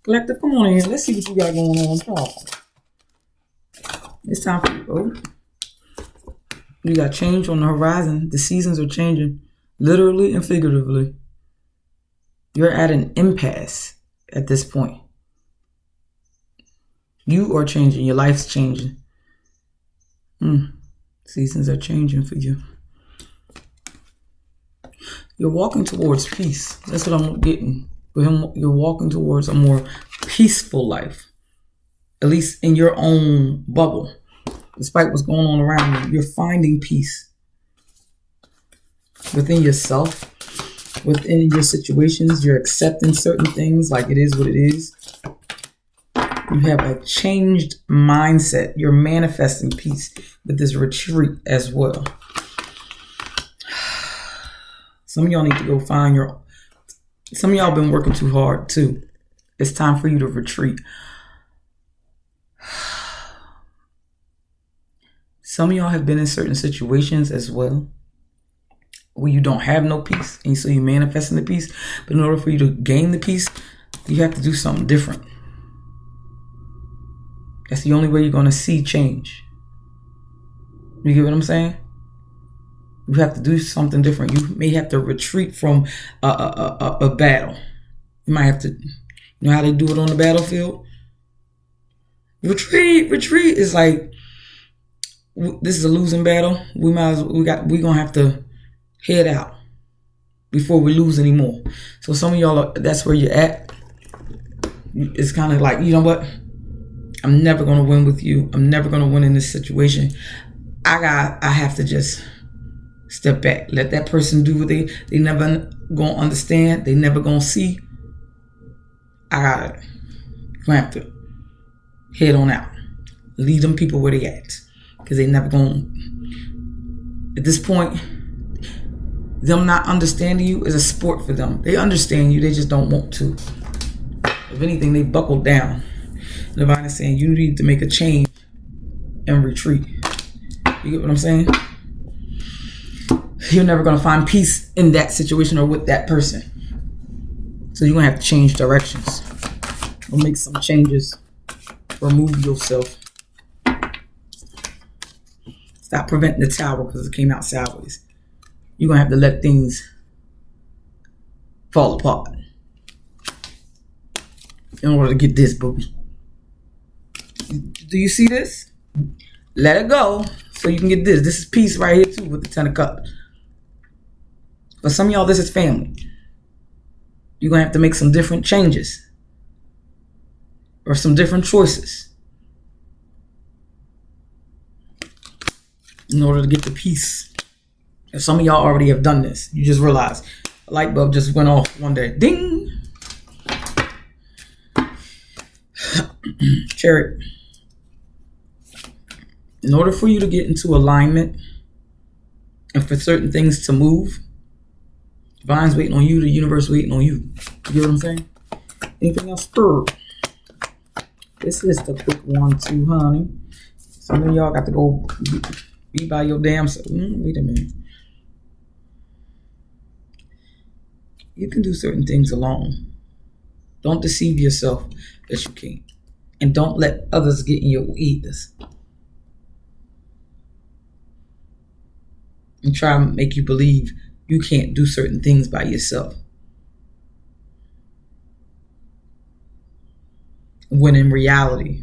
Collective, come on in here. Let's see what you got going on. Talk. It's time for you. Oh, you got change on the horizon. The seasons are changing, literally and figuratively. You're at an impasse at this point. You are changing. Your life's changing. Seasons are changing for you. You're walking towards peace. That's what I'm getting. You're walking towards a more peaceful life, at least in your own bubble. Despite what's going on around you, you're finding peace within yourself, within your situations. You're accepting certain things like it is what it is. You have a changed mindset. You're manifesting peace with this retreat as well. Some of y'all need to go find some of y'all been working too hard too. It's time for you to retreat. Some of y'all have been in certain situations as well where you don't have no peace, and so you're manifesting the peace. But in order for you to gain the peace, you have to do something different. That's the only way you're going to see change. You get what I'm saying? You have to do something different. You may have to retreat from a battle. You might have to, you know how they do it on the battlefield? Retreat is like, this is a losing battle. We're gonna have to head out before we lose anymore. So some of y'all, that's where you're at. It's kind of like, you know what? I'm never gonna win with you. I'm never gonna win in this situation. I have to just step back. Let that person do what they never gonna understand. They never gonna see. You're gonna have to head on out. Lead them people where they at. Because they never gonna, at this point, them not understanding you is a sport for them. They understand you, they just don't want to. If anything, they buckled down. The divine is saying you need to make a change and retreat. You get what I'm saying? You're never going to find peace in that situation or with that person. So you're going to have to change directions or make some changes. Remove yourself. Stop preventing the tower because it came out sideways. You're going to have to let things fall apart in order to get this, booby. Do you see this? Let it go so you can get this. This is peace right here too with the 10 of Cups. For some of y'all, this is family. You're going to have to make some different changes or some different choices in order to get the peace. And some of y'all already have done this. You just realized a light bulb just went off one day. Ding! Chariot. In order for you to get into alignment and for certain things to move, divine's waiting on you, the universe waiting on you. You get what I'm saying? Anything else? This is the quick 1, 2, honey. Some of y'all got to go be by your damn self. Wait a minute. You can do certain things alone. Don't deceive yourself that you can't. And don't let others get in your ears and try to make you believe you can't do certain things by yourself. When in reality,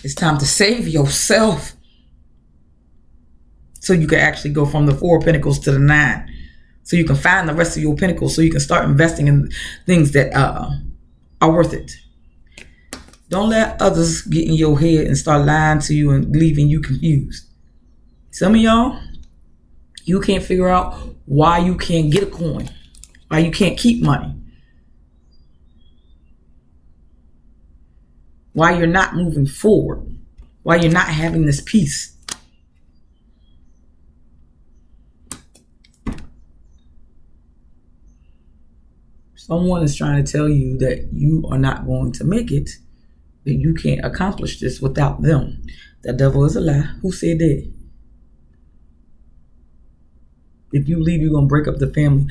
it's time to save yourself so you can actually go from the 4 of Pentacles to the 9. So you can find the rest of your Pentacles so you can start investing in things that are worth it. Don't let others get in your head and start lying to you and leaving you confused. Some of y'all, you can't figure out why you can't get a coin, why you can't keep money, why you're not moving forward, why you're not having this peace. Someone is trying to tell you that you are not going to make it, that you can't accomplish this without them. The devil is a lie. Who said that? If you leave, you're going to break up the family.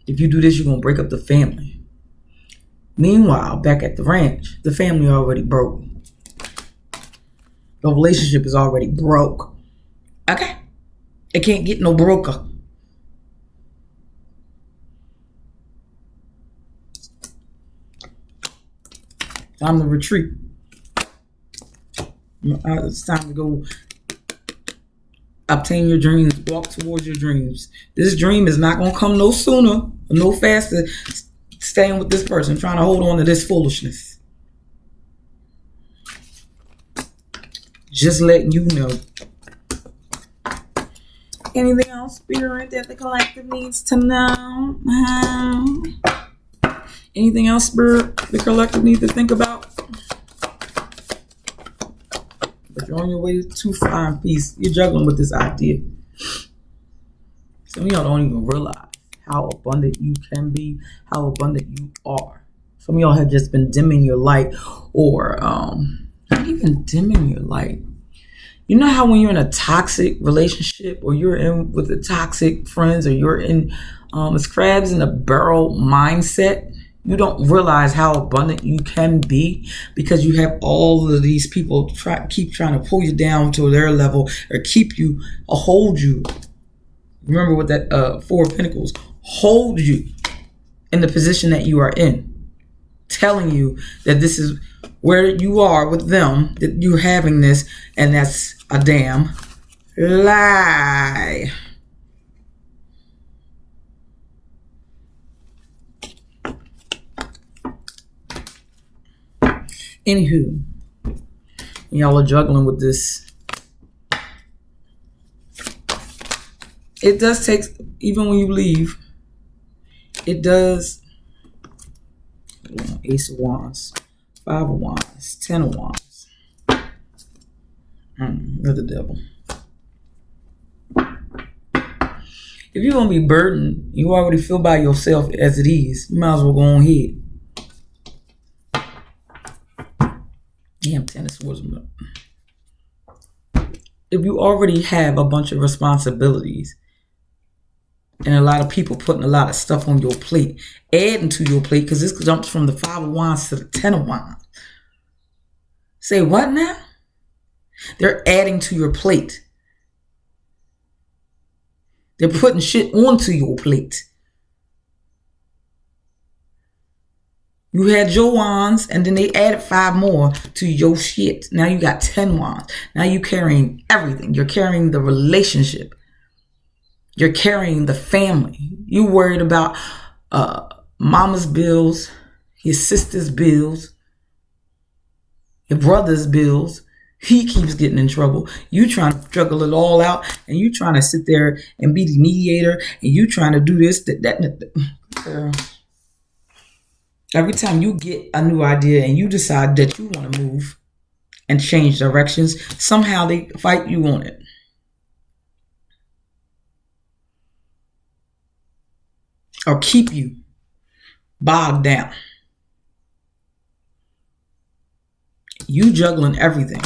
If you do this, you're going to break up the family. Meanwhile, back at the ranch, the family already broke. The relationship is already broke. Okay? It can't get no broker. Time to retreat. It's time to go obtain your dreams. Walk towards your dreams. This dream is not going to come no sooner or no faster staying with this person, trying to hold on to this foolishness. Just letting you know. Anything else, Spirit, that the collective needs to know? Anything else, Spirit, the collective needs to think about? But you're on your way to find peace. You're juggling with this idea. Some of y'all don't even realize how abundant you can be, how abundant you are. Some of y'all have just been dimming your light, or not even dimming your light. You know how when you're in a toxic relationship, or you're in with the toxic friends, or you're in it's crabs in a barrel mindset, you don't realize how abundant you can be because you have all of these people keep trying to pull you down to their level, or keep you, or hold you. Remember with that Four of Pentacles, hold you in the position that you are in, telling you that this is where you are with them, that you're having this, and that's a damn lie. Anywho, y'all are juggling with this. It does take, even when you leave, it does. Ace of Wands, Five of Wands, Ten of Wands. You're the devil. If you're going to be burdened, you already feel by yourself as it is, you might as well go on ahead. Damn, Ten of Swords. If you already have a bunch of responsibilities and a lot of people putting a lot of stuff on your plate, adding to your plate, because this jumps from the Five of Wands to the Ten of Wands. Say what now? They're adding to your plate. They're putting shit onto your plate. You had your wands, and then they added 5 more to your shit. Now you got 10 wands. Now you're carrying everything. You're carrying the relationship. You're carrying the family. You worried about mama's bills, your sister's bills, your brother's bills. He keeps getting in trouble. You trying to juggle it all out, and you trying to sit there and be the mediator, and you trying to do this, that. Every time you get a new idea and you decide that you want to move and change directions, somehow they fight you on it. Or keep you bogged down. You juggling everything.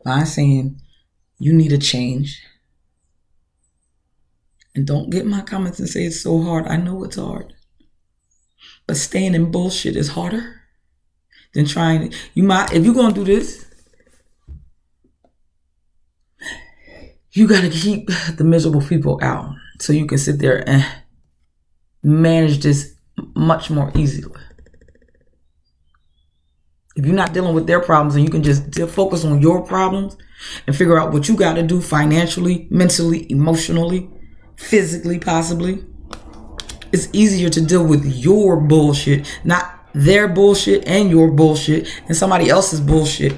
By saying you need a change. And don't get my comments and say it's so hard. I know it's hard. But staying in bullshit is harder than trying. You might, if you're going to do this, you got to keep the miserable people out so you can sit there and manage this much more easily. If you're not dealing with their problems and you can just focus on your problems and figure out what you got to do financially, mentally, emotionally, physically, possibly, it's easier to deal with your bullshit, not their bullshit and your bullshit and somebody else's bullshit.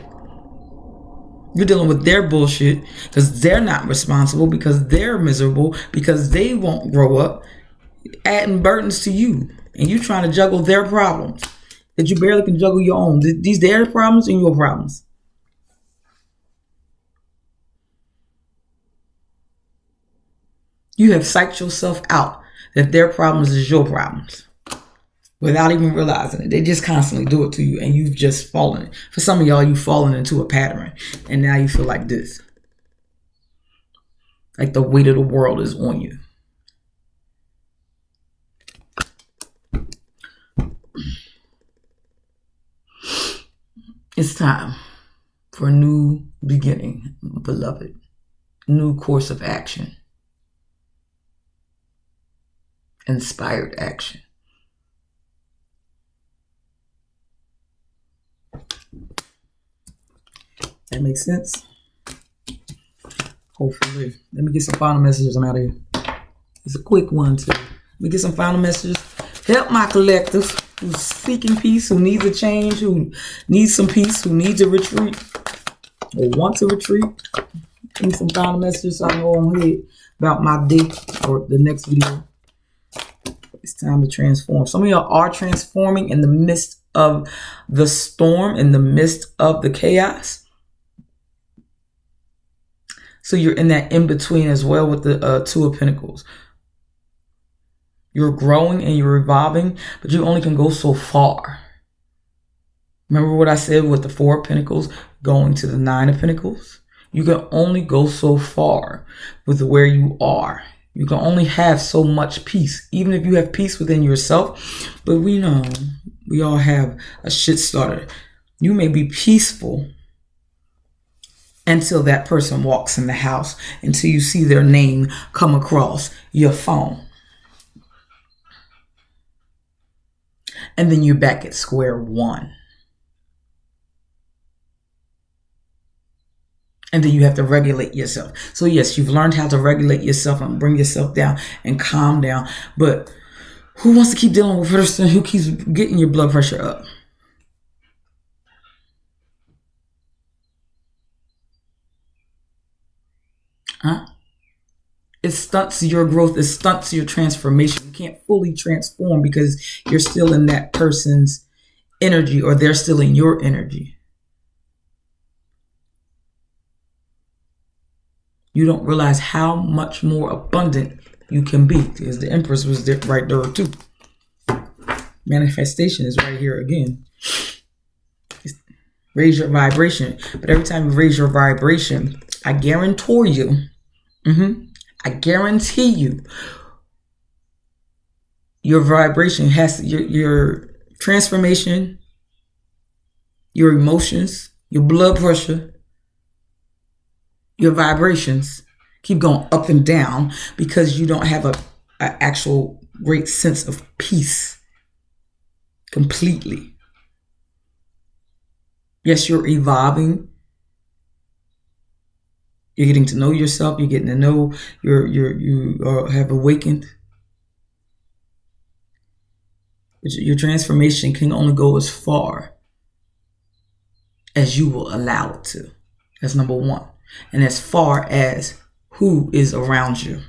You're dealing with their bullshit because they're not responsible, because they're miserable, because they won't grow up, adding burdens to you. And you trying to juggle their problems that you barely can juggle your own. These their problems and your problems. You have psyched yourself out that their problems is your problems without even realizing it. They just constantly do it to you, and you've just fallen. For some of y'all, you've fallen into a pattern, and now you feel like this. Like the weight of the world is on you. It's time for a new beginning, beloved. New course of action. Inspired action. That makes sense? Hopefully. Let me get some final messages. I'm out of here. It's a quick one too. Let me get some final messages. Help my collective who's seeking peace, who needs a change, who needs some peace, who needs a retreat, or want to retreat. Give me some final messages so I can go on ahead about my day or the next video. It's time to transform. Some of y'all are transforming in the midst of the storm, in the midst of the chaos. So you're in that in-between as well with the Two of Pentacles. You're growing and you're evolving, but you only can go so far. Remember what I said with the Four of Pentacles going to the Nine of Pentacles? You can only go so far with where you are. You can only have so much peace, even if you have peace within yourself. But we know we all have a shit starter. You may be peaceful until that person walks in the house, until you see their name come across your phone. And then you're back at square one. And then you have to regulate yourself. So yes, you've learned how to regulate yourself and bring yourself down and calm down. But who wants to keep dealing with a person who keeps getting your blood pressure up? Huh? It stunts your growth. It stunts your transformation. You can't fully transform because you're still in that person's energy or they're still in your energy. You don't realize how much more abundant you can be, because the Empress was right there too. Manifestation is right here again. Raise your vibration. But every time you raise your vibration, I guarantee you, I guarantee you, your vibration has to, your transformation, your emotions, your blood pressure, your vibrations keep going up and down because you don't have a actual great sense of peace completely. Yes, you're evolving. You're getting to know yourself. You're getting to know you have awakened. Your transformation can only go as far as you will allow it to. That's number one. And as far as who is around you.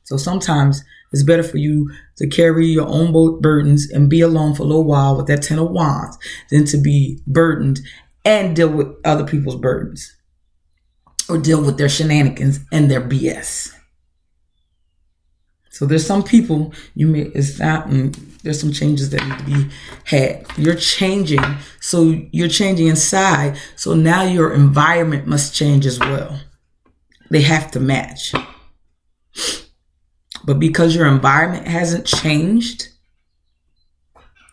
So sometimes it's better for you to carry your own burdens and be alone for a little while with that 10 of Wands than to be burdened and deal with other people's burdens or deal with their shenanigans and their BS. So there's some people there's some changes that need to be had. You're changing, so you're changing inside. So now your environment must change as well. They have to match. But because your environment hasn't changed,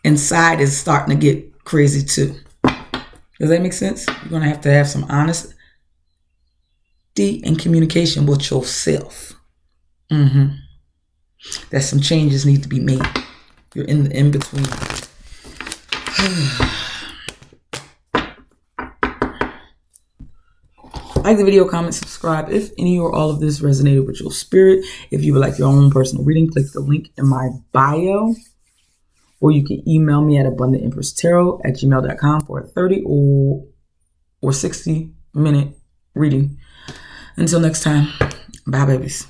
inside is starting to get crazy too. Does that make sense? You're going to have some honesty and communication with yourself. That some changes need to be made. You're in the in-between. Like the video, comment, subscribe if any or all of this resonated with your spirit. If you would like your own personal reading, click the link in my bio. Or you can email me at abundantempresstarot@gmail.com for a 30 or 60 minute reading. Until next time, bye babies.